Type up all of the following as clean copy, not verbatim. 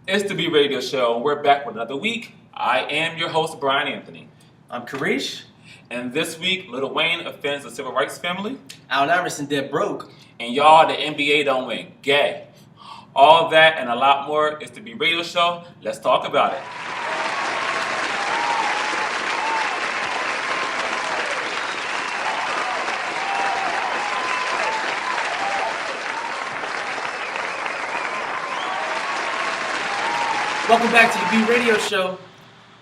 It's the B Radio Show. We're back with another week. I am your host, Brian Anthony. I'm Karish. And this week, Lil Wayne offends the civil rights family. Allen Iverson dead broke. And y'all, the NBA don't win. Gay. All that and a lot more is the B Radio Show. Let's talk about it. Welcome back to the B Radio Show.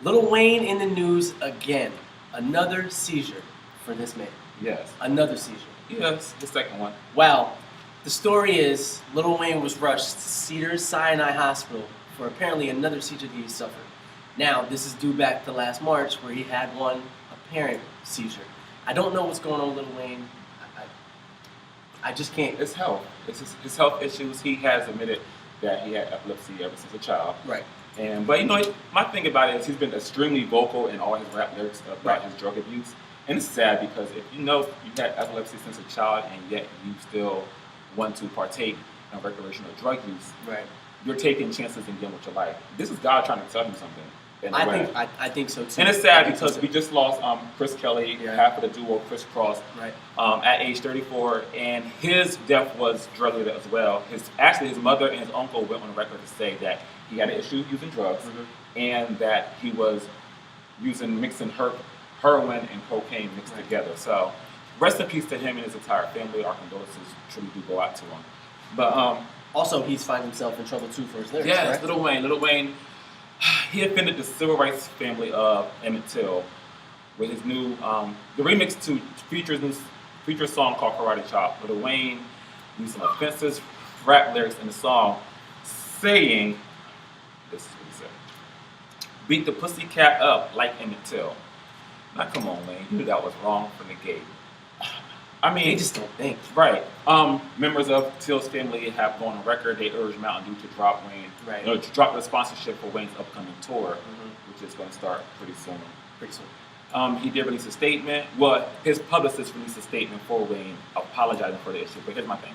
Lil Wayne in the news again. Another seizure for this man. Yes. Another seizure. Yes, the second one. Wow. The story is Lil Wayne was rushed to Cedars-Sinai Hospital for apparently another seizure that he suffered. Now, this is due back to last March where he had one apparent seizure. I don't know what's going on with Lil Wayne. I just can't. It's health. It's his health issues. He has admitted that he had epilepsy ever since a child. Right. But you know, my thing about it is he's been extremely vocal in all his rap lyrics about his drug abuse. And it's sad because if you know you had epilepsy since a child and yet you still want to partake in recreational drug use, Right. you're taking chances and dealing with your life. This is God trying to tell him something. I think so too. And it's sad because we just lost Chris Kelly, Yeah. half of the duo Chris Cross, Right. at age 34, and his death was drug related as well. His mother and his uncle went on record to say that he had an issue using drugs, and that he was mixing heroin and cocaine mixed together. So, rest in peace to him and his entire family. Our condolences truly do go out to him. But also, he's finding himself in trouble too for his lyrics. yeah, right? it's Lil Wayne. Lil Wayne, he offended the civil rights family of Emmett Till with his new the remix to feature song called Karate Chop. Lil Wayne used some offensive rap lyrics in the song, saying, "This is what he said: beat the pussycat up like Emmett Till." Now come on, Wayne, you knew that was wrong from the gate. I mean, They just don't think. right. Members of Till's family have gone on record. They urged Mountain Dew to drop Wayne, Right. to drop the sponsorship for Wayne's upcoming tour, which is going to start pretty soon. Pretty soon. He did release a statement. Well, his publicist released a statement for Wayne apologizing for the issue. But here's my thing: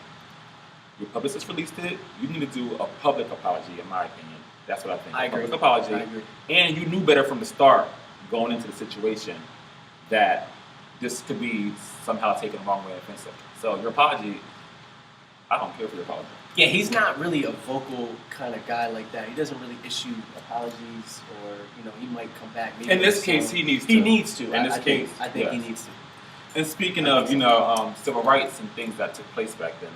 your publicist released it. You need to do a public apology, in my opinion. That's what I think. I A agree. public apology. I agree. And you knew better from the start, going into the situation, that this could be somehow taken the wrong way and offensive. So your apology, I don't care for your apology. Yeah, he's not really a vocal kind of guy like that. He doesn't really issue apologies, or he might come back. Maybe In this with case, some- he needs to. He needs to. In this I case, think yes. he needs to. And speaking of, civil rights and things that took place back then,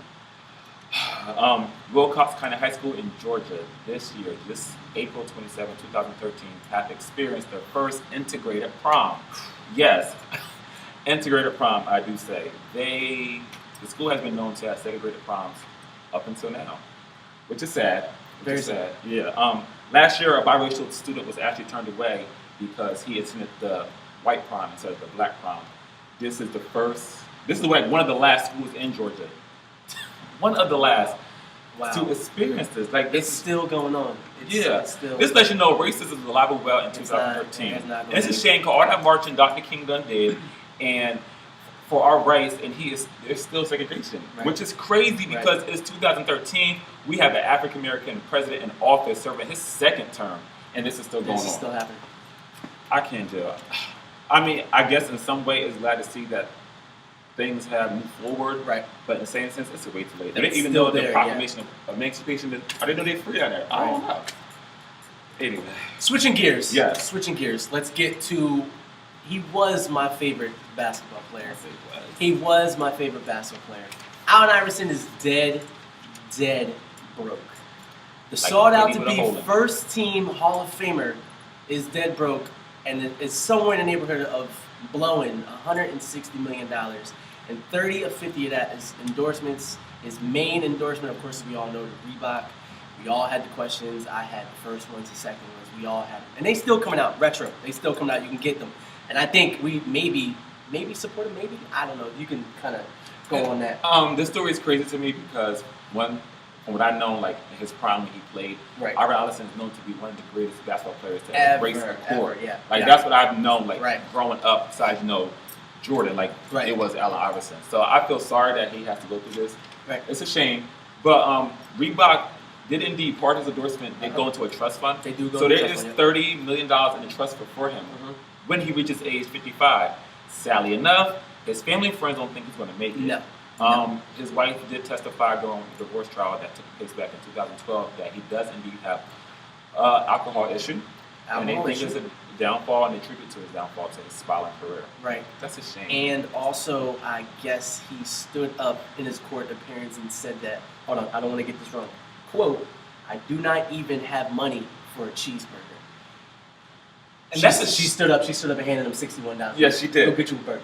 Wilcox County High School in Georgia this year, this April 27, 2013, have experienced their first integrated prom. Yes, integrated prom, I do say. The school has been known to have segregated proms up until now, which is sad. Very sad. Yeah. Last year, a biracial student was actually turned away because he attended the white prom instead of the black prom. This is like one of the last schools in Georgia. One of the last to experience this. Like It's still going on. It's still. This lets you know racism is alive and well in 2013. And it's a shame because all that marching Dr. King done did, and for our rights, and there's still segregation, which is crazy because it's 2013. We have an African American president in office serving his second term, and this is still going on. This is still happening. I can't do it. I mean, I guess in some way it's glad to see that things have moved forward, Right. But in the same sense, it's a way too late. It's Even still though the there, proclamation of emancipation, I didn't know they're free out there. I don't know. Anyway. Switching gears. Yeah. Switching gears. Let's get to. He was my favorite basketball player. He was my favorite basketball player. Allen Iverson is dead broke. The sought out to be first team Hall of Famer is dead broke, and is somewhere in the neighborhood of blowing $160 million. And 30 or 50 of that is endorsements. His main endorsement, of course, we all know, the Reebok. We all had the questions. I had the first ones, the second ones. We all had them. And they still coming out, retro. They still coming out. You can get them. And I think we maybe support them, maybe. I don't know. You can kind of go on that. This story is crazy to me because, one, from what I know, like in his prime when he played, Right. Allen Iverson is known to be one of the greatest basketball players to Ever, embrace the court. ever, yeah. Like Yeah. that's what I've known, like Right. growing up. Besides, Jordan, like Right. it was Allen Iverson. So I feel sorry that he has to go through this. Right. It's a shame, but Reebok did indeed part of his endorsement did go into a trust fund. They do go so into there a is trust fund, $30 million in the trust for him when he reaches age 55. Sadly enough, his family and friends don't think he's going to make it. No. His wife did testify during the divorce trial that took place back in 2012 that he does indeed have alcohol issue. And they think it's a downfall, and they attribute to his downfall to his spiraling career. Right. That's a shame. And also, I guess he stood up in his court appearance and said that, hold on, I don't want to get this wrong. Quote, I do not even have money for a cheeseburger. And she stood up and handed him $61. Yes, she did. Go get you a burger.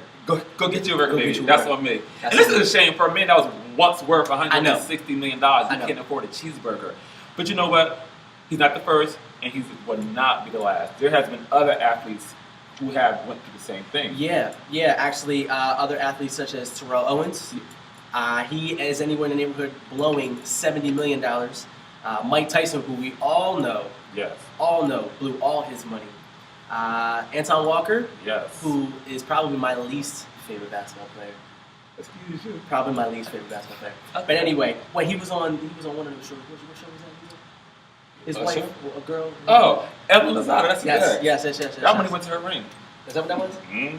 Go get you a burger, baby. Get you a That's burger. on me. That's and this on is a shame for a man that was once worth $160 million. I He know. can't afford a cheeseburger. But you know what? He's not the first, and he will not be the last. There has been other athletes who have went through the same thing. Yeah. Actually, other athletes such as Terrell Owens, he is anywhere in the neighborhood blowing $70 million. Mike Tyson, who we all know, blew all his money. Anton Walker, who is probably my least favorite basketball player. Excuse you. Probably my least favorite basketball player. Okay. But anyway, he was on one of those shows. What show was that? His wife, a girl. Oh, Evelyn Lozada. That's yes. That money went to her ring. Is that what that was? Mm-hmm.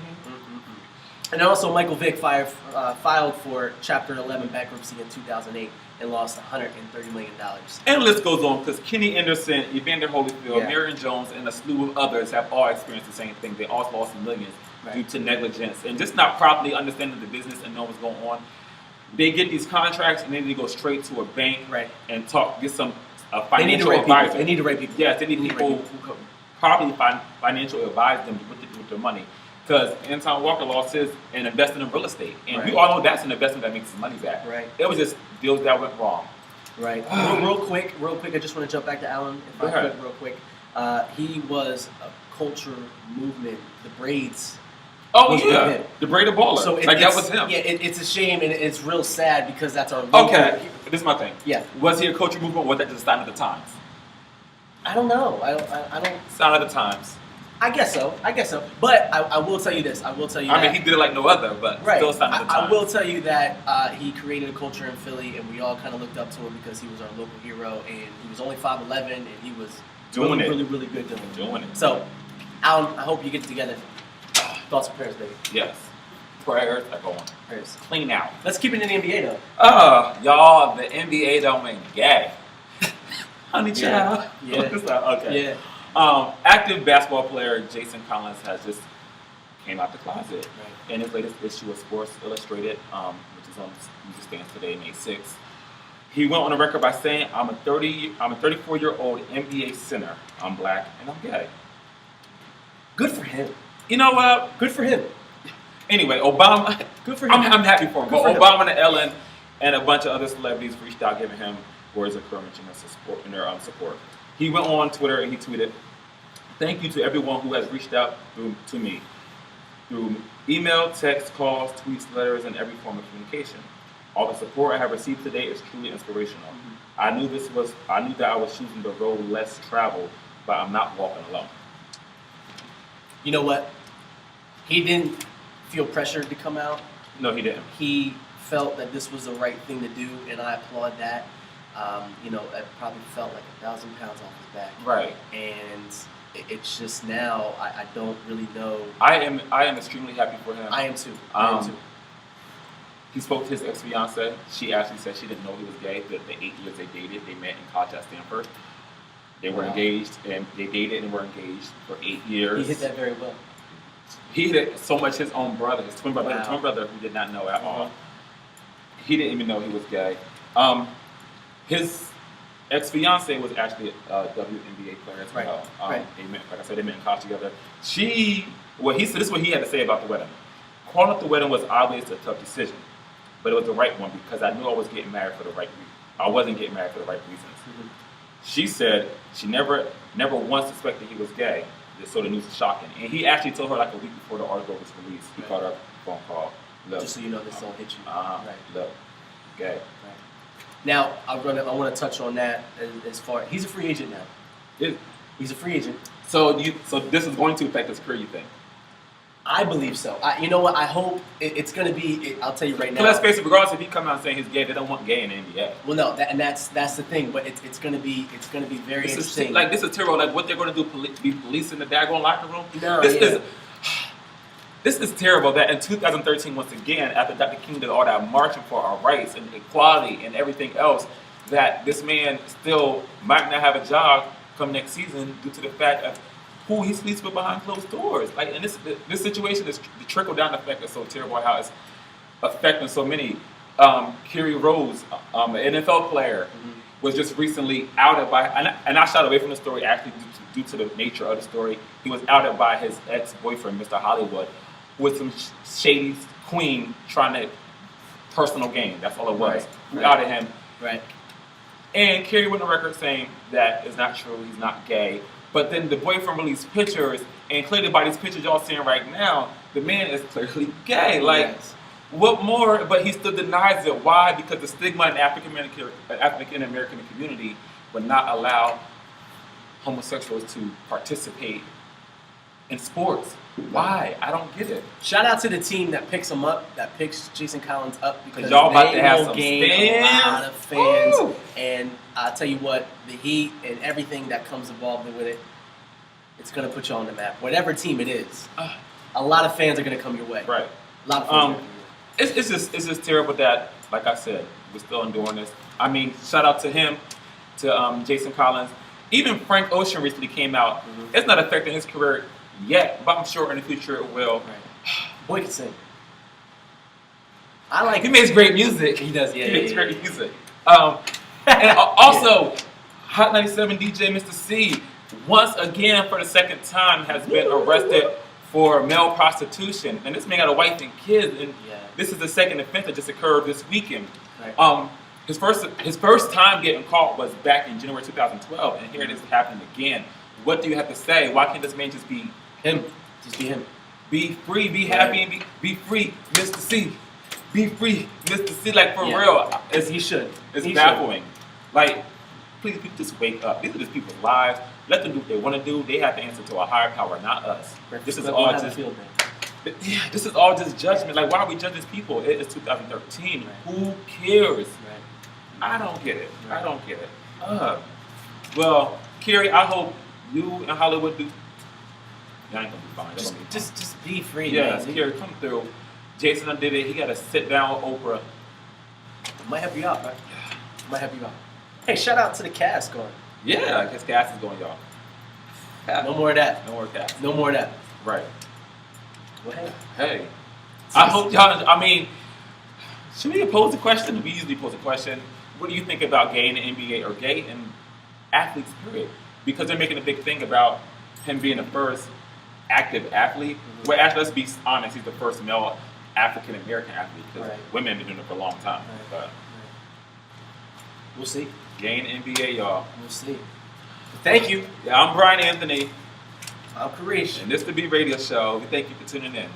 And also, Michael Vick filed for Chapter 11 bankruptcy in 2008 and lost $130 million. And the list goes on because Kenny Anderson, Evander Holyfield, Marion Jones, and a slew of others have all experienced the same thing. They all lost millions due to negligence and just not properly understanding the business and knowing what's going on. They get these contracts and then they go straight to a bank and get some financial advisor. They need the right people. Yes, they need people who could probably financially advise them what to do with their money. Because Anton Walker lost his and invested in real estate. And we all know that's an investment that makes his money back. Right. It was just deals that went wrong. Right. real quick, I just want to jump back to Allen, if I could, real quick. He was a culture movement, the braids. Oh, yeah. The braided baller. So that was him. Yeah, it's a shame and it's real sad because that's our local. Okay, this is my thing. Yeah. Was he a culture movement or was that just a sign of the times? I don't know. I don't. Sign of the times. I guess so. But I will tell you this. I mean, he did it like no other, but still sign of the times. I will tell you that he created a culture in Philly, and we all kind of looked up to him because he was our local hero, and he was only 5'11", and he was really good doing it. So, Alan, I hope you get it together. Thoughts and prayers, baby. Yes. Prayers are going. Prayers. Clean out. Let's keep it in the NBA, though. Y'all, the NBA don't make gay. Honey child. Yeah. Okay. Yeah. Active basketball player Jason Collins has just came out the closet in his latest issue of Sports Illustrated, which is on music stands today, May 6th. He went on the record by saying, I'm a 34-year-old NBA center. I'm black and I'm gay. Good for him. You know what? Good for him. Anyway, Obama. Good for him. I'm happy for him. Good But for Obama and Ellen and a bunch of other celebrities reached out, giving him words of encouragement and their support. He went on Twitter and he tweeted, "Thank you to everyone who has reached out to me through email, text, calls, tweets, letters, and every form of communication. All the support I have received today is truly inspirational. I knew that I was choosing the road less traveled, but I'm not walking alone." You know what? He didn't feel pressured to come out. No, he didn't. He felt that this was the right thing to do, and I applaud that. It probably felt like 1,000 pounds off his back. Right. And it's just now, I don't really know. I am extremely happy for him. I am too. He spoke to his ex-fiancée. She actually said she didn't know he was gay. The 8 years they dated, they met in college at Stanford. They were engaged, and they dated and were engaged for 8 years. He hit that very well. He hit it so much his own brother, his twin brother, who did not know at all. He didn't even know he was gay. His ex-fiancée was actually a WNBA player as well. They met, like I said, they met in college together. This is what he had to say about the wedding. Calling up the wedding was obviously a tough decision, but it was the right one because I knew I was getting married for the right reason. I wasn't getting married for the right reasons. She said she never once suspected he was gay, so the news was shocking. And he actually told her like a week before the article was released. He called her a phone call. Look, just so you know this don't hit you. Look, gay. Right. Now, I want to touch on that as far. He's a free agent now. He's a free agent. So this is going to affect his career, you think? I believe so. You know what? I hope it's going to be. I'll tell you right now. But let's face it, regardless if he come out saying he's gay, they don't want gay in the NBA. Well, no, that's the thing. But it's going to be very interesting. This is terrible. Like what they're going to do? Be policing the daggone locker room? No, This is terrible. That in 2013, once again, after Dr. King did all that marching for our rights and equality and everything else, that this man still might not have a job come next season due to the fact of who he sleeps with behind closed doors. Like, and this situation, the trickle down effect is so terrible. How it's affecting so many. Kerry Rose, an NFL player, was just recently outed by, and I shot away from the story actually due to the nature of the story. He was outed by his ex-boyfriend, Mr. Hollywood, with some shady queen trying to personal gain. That's all it was. We outed him. Right. And Kerry went on record saying that it's not true, he's not gay. But then the boyfriend released pictures, and clearly by these pictures y'all seeing right now, the man is clearly gay. Like, Yes. what more? But he still denies it. Why? Because the stigma in the African American community would not allow homosexuals to participate in sports. Why? I don't get it. Shout out to the team that picks him up, that picks Jason Collins up, because y'all about they to have will some gain fans. a lot of fans. Woo! And I'll tell you what, the heat and everything that comes involved with it, it's going to put you on the map. Whatever team it is, a lot of fans are going to come your way. Right. A lot of fans are going to come your way. It's just terrible that, like I said, we're still enduring this. I mean, shout out to him, to Jason Collins. Even Frank Ocean recently came out. It's not affecting his career yet, but I'm sure in the future it will. Right. Boy can sing. I like. He makes great music. He does. Yeah. He makes yeah, great yeah. music. And also, Hot 97 DJ Mr. C, once again for the second time, has been arrested for male prostitution. And this man got a wife and kids, and this is the second offense that just occurred this weekend. Right. His first time getting caught was back in January 2012, and here it is happening again. What do you have to say? Why can't this man just be Him. Just be him. Be free, be happy, and be free, Mr. C. Be free, Mr. C. Like, for real. He should. It's He baffling. Like, please just wake up. These are just people's lives. Let them do what they want to do. They have to answer to a higher power, not us. This is all just this is all just judgment. Like, why are we judging people? It's 2013. Right. Who cares? Right. I don't get it. Right. I don't get it. Well, Kerry, I hope you and Hollywood do. Y'all ain't gonna be fine. Y'all gonna be fine. Just be free. Yes, man. Kerry, come through. Jason did it. He got to sit down with Oprah. Might help you out, right? Might help you out. Hey, shout out to the cast going. Yeah, his gas is going, y'all. No more of that. No more gas. No more of that. Right. Well, hey. Hey. I hope y'all, I mean, should we pose a question? We usually pose a question. What do you think about gay in the NBA or gay in athletes, period? Because they're making a big thing about him being the first active athlete. Well, actually, let's be honest, he's the first male African American athlete, because women have been doing it for a long time. But we'll see. Gay in the NBA, y'all. We'll see. Thank you. Yeah, I'm Brian Anthony. I'm Karish. And this is the B Radio Show. We thank you for tuning in.